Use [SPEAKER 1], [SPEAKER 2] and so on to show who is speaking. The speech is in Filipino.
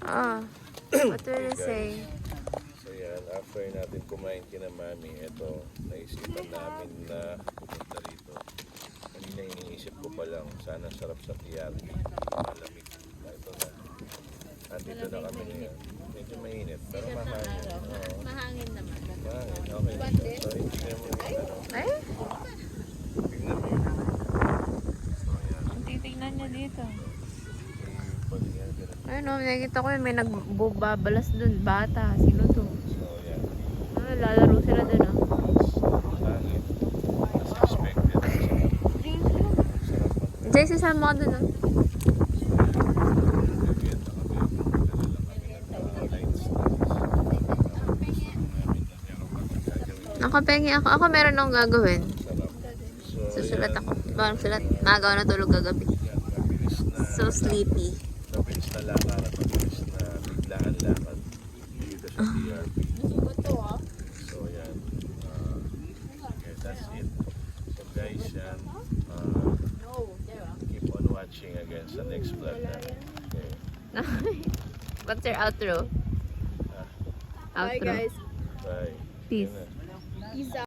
[SPEAKER 1] Ah, what will you
[SPEAKER 2] guys.
[SPEAKER 1] say?
[SPEAKER 2] So yan, after natin kumain kina mami, eto, naisipan namin na pumunta rito. Kanina iniisip ko pa lang, sana sarap sa TRP. Malamig. Ito na. Andito na kami ngayon. Medyo mainit, pero mahangin. Oo.
[SPEAKER 3] Mahangin naman.
[SPEAKER 2] Mahangin, okay na siya. So, tingnan mo yung ano.
[SPEAKER 1] Ay,
[SPEAKER 2] Tingnan mo yung so, yan.
[SPEAKER 1] ang titignan niya dito.
[SPEAKER 2] Pwede yan, ganun.
[SPEAKER 1] Ayun o, nakikita ko yun, may nagbabalas dun. Bata, sino to?
[SPEAKER 2] So, yan.
[SPEAKER 1] Ah, lalaro sila dun o.
[SPEAKER 2] Mahangin. As expected. Sarap.
[SPEAKER 1] Jay, sasama ka dun o. Nakapengi ako. Ako meron akong gagawin. Susulat ako. Parang sulat. Magawa na tulog kagabi. So sleepy.
[SPEAKER 2] Mabilis na lakad at mabilis na biglaan lakad dito sa TRP. So yan. Okay, that's it. So guys, yan. Keep on watching again sa next vlog natin. Okay.
[SPEAKER 1] What's your outro?
[SPEAKER 3] Bye
[SPEAKER 1] Outro.
[SPEAKER 3] guys.
[SPEAKER 2] Bye.
[SPEAKER 1] Peace.
[SPEAKER 2] Yun na.
[SPEAKER 3] Peace out.